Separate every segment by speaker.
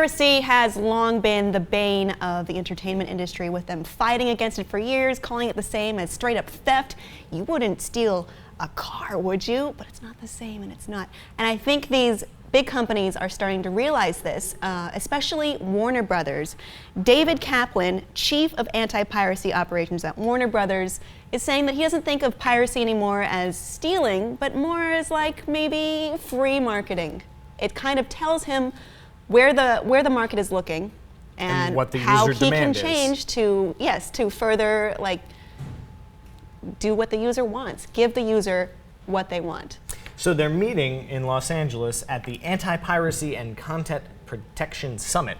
Speaker 1: Piracy has long been the bane of the entertainment industry, with them fighting against it for years, calling it the same as straight up theft. You wouldn't steal a car, would you? But it's not the same, and it's not. And I think these big companies are starting to realize this, especially Warner Brothers. David Kaplan, chief of anti-piracy operations at Warner Brothers, is saying that he doesn't think of piracy anymore as stealing, but more as like maybe free marketing. It kind of tells him where the market is looking and
Speaker 2: what the
Speaker 1: how
Speaker 2: user
Speaker 1: he can
Speaker 2: demand
Speaker 1: change to further like do what the user wants, give the user what they want.
Speaker 2: So they're meeting in Los Angeles at the Anti-Piracy and Content Protection Summit,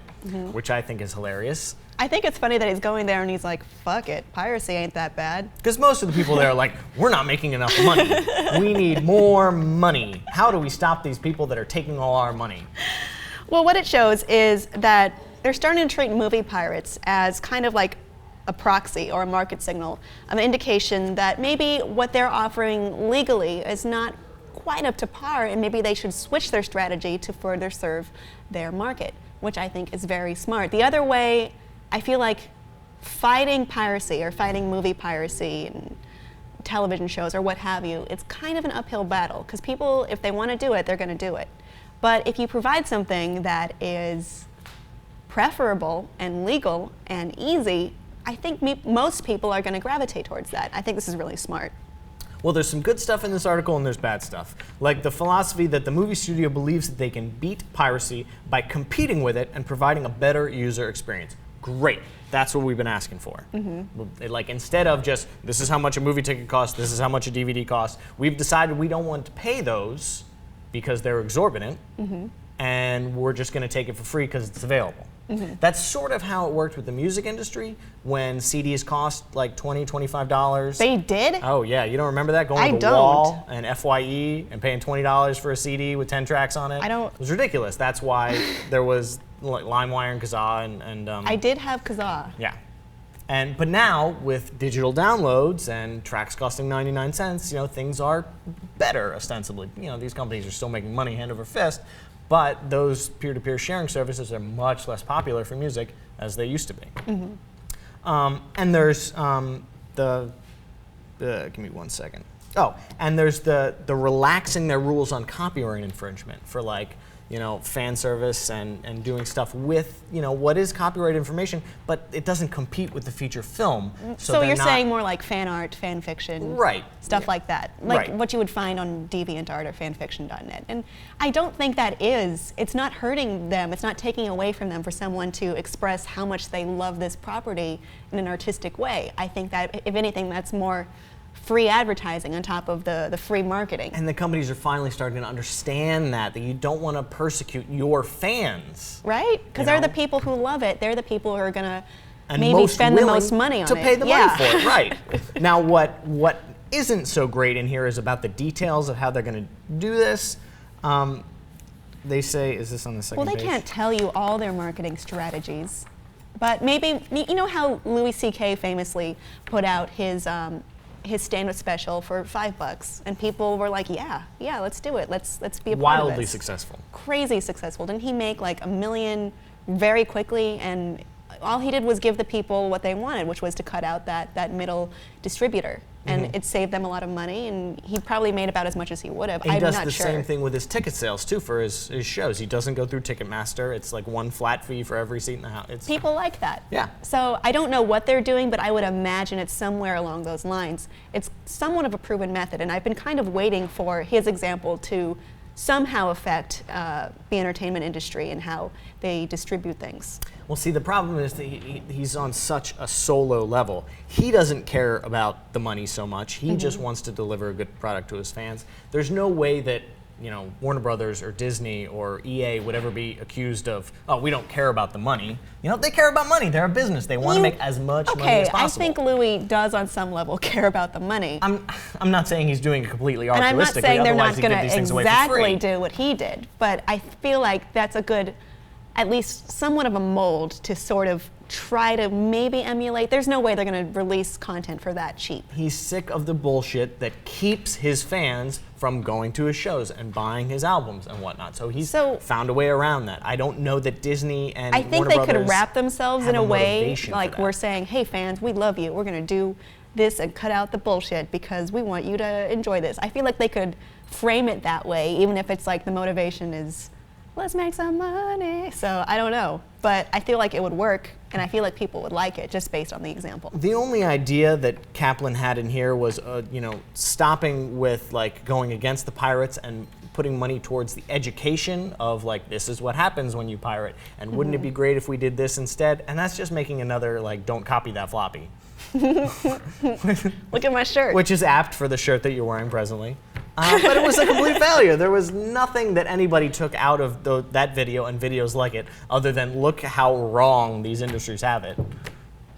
Speaker 2: which I think is hilarious.
Speaker 1: I think it's funny that he's going there and he's like, fuck it, piracy ain't that bad.
Speaker 2: Because most of the people there are like, we're not making enough money. We need more money. How do we stop these people that are taking all our money?
Speaker 1: Well, what it shows is that they're starting to treat movie pirates as kind of like a proxy or a market signal, an indication that maybe what they're offering legally is not quite up to par, and maybe they should switch their strategy to further serve their market, which I think is very smart. The other way, I feel like fighting piracy or fighting movie piracy and television shows or what have you, it's kind of an uphill battle, because people, if they want to do it, they're going to do it. But if you provide something that is preferable and legal and easy, I think most people are going to gravitate towards that. I think this is really smart.
Speaker 2: Well, there's some good stuff in this article and there's bad stuff. Like the philosophy that the movie studio believes that they can beat piracy by competing with it and providing a better user experience. Great. That's what we've been asking for. Like instead of just, this is how much a movie ticket costs, this is how much a DVD costs, we've decided we don't want to pay those because they're exorbitant, and we're just going to take it for free because it's available. That's sort of how it worked with the music industry when CDs cost like $20, $25.
Speaker 1: They did?
Speaker 2: Oh yeah, you don't remember that? Going to the wall and FYE and paying $20 for a CD with 10 tracks on it?
Speaker 1: I don't.
Speaker 2: It was ridiculous. That's why there was like LimeWire and Kazaa and
Speaker 1: I did have Kazaa.
Speaker 2: Yeah. But now with digital downloads and tracks costing 99 cents, things are better ostensibly. These companies are still making money hand over fist, but those peer-to-peer sharing services are much less popular for music as they used to be. And there's give me 1 second. Oh, and there's the relaxing their rules on copyright infringement for like, fan service and doing stuff with, what is copyright information, but it doesn't compete with the feature film.
Speaker 1: So you're saying more like fan art, fan fiction,
Speaker 2: right?
Speaker 1: Stuff like that, like what you would find on DeviantArt or fanfiction.net. And I don't think it's not hurting them, it's not taking away from them for someone to express how much they love this property in an artistic way. I think that, if anything, that's more free advertising on top of the free marketing. And
Speaker 2: the companies are finally starting to understand that you don't want to persecute your fans.
Speaker 1: Right? Because they're the people who love it. They're the people who are going to maybe spend the most money on it.
Speaker 2: To pay the money for it, right. Now what isn't so great in here is about the details of how they're going to do this. They say, is this on the second page?
Speaker 1: Well, they can't tell you all their marketing strategies. But maybe, you know how Louis C.K. famously put out his stand-up special for $5, and people were like, yeah, let's do it. Let's be a part of this.
Speaker 2: Wildly successful.
Speaker 1: Crazy successful. Didn't he make like $1 million very quickly? And all he did was give the people what they wanted, which was to cut out that middle distributor. And it saved them a lot of money, and he probably made about as much as he would have.
Speaker 2: I'm not sure. He does the same thing with his ticket sales, too, for his shows. He doesn't go through Ticketmaster. It's like one flat fee for every seat in the house.
Speaker 1: People like that.
Speaker 2: Yeah.
Speaker 1: So I don't know what they're doing, but I would imagine it's somewhere along those lines. It's somewhat of a proven method, and I've been kind of waiting for his example to somehow affect the entertainment industry and how they distribute things.
Speaker 2: Well, see, the problem is that he's on such a solo level. He doesn't care about the money so much. He just wants to deliver a good product to his fans. There's no way that Warner Brothers or Disney or EA would ever be accused of, oh, we don't care about the money. They care about money. They're a business. They want to make as much money as possible.
Speaker 1: I think Louis does on some level care about the money.
Speaker 2: I'm not saying he's doing it completely altruistically.
Speaker 1: And I'm not saying they're not going to
Speaker 2: exactly
Speaker 1: do what he did, but I feel like that's a good, at least somewhat of a mold to sort of try to maybe emulate. There's no way they're going to release content for that cheap.
Speaker 2: He's sick of the bullshit that keeps his fans from going to his shows and buying his albums and whatnot. So he's
Speaker 1: So-
Speaker 2: found a way around that. I don't know that Disney and
Speaker 1: I think
Speaker 2: Warner
Speaker 1: they
Speaker 2: Brothers
Speaker 1: could wrap themselves
Speaker 2: have
Speaker 1: in a way
Speaker 2: motivation for
Speaker 1: like
Speaker 2: that.
Speaker 1: we're saying, hey fans, we love you. We're going to do this and cut out the bullshit because we want you to enjoy this. I feel like they could frame it that way, even if it's like the motivation is, let's make some money. So I don't know, but I feel like it would work, and I feel like people would like it just based on the example.
Speaker 2: The only idea that Kaplan had in here was, stopping with like going against the pirates and putting money towards the education of like, this is what happens when you pirate, and wouldn't it be great if we did this instead? And that's just making another like, don't copy that floppy.
Speaker 1: Look at my shirt.
Speaker 2: Which is apt for the shirt that you're wearing presently. But it was a complete failure. There was nothing that anybody took out of that video and videos like it, other than look how wrong these industries have it.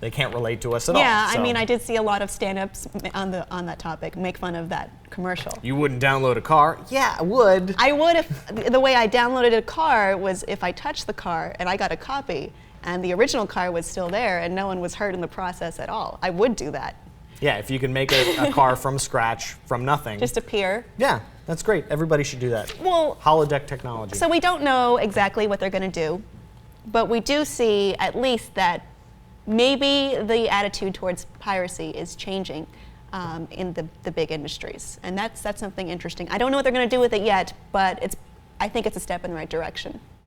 Speaker 2: They can't relate to us at all.
Speaker 1: Yeah,
Speaker 2: so.
Speaker 1: I mean, I did see a lot of stand-ups on that topic make fun of that commercial.
Speaker 2: You wouldn't download a car? Yeah, I would.
Speaker 1: I would if the way I downloaded a car was if I touched the car and I got a copy and the original car was still there and no one was hurt in the process at all. I would do that.
Speaker 2: Yeah, if you can make a car from scratch, from nothing.
Speaker 1: Just appear.
Speaker 2: Yeah, that's great. Everybody should do that.
Speaker 1: Well,
Speaker 2: holodeck technology.
Speaker 1: so we don't know exactly what they're going to do, but we do see at least that maybe the attitude towards piracy is changing in the big industries, and that's something interesting. I don't know what they're going to do with it yet, but I think it's a step in the right direction.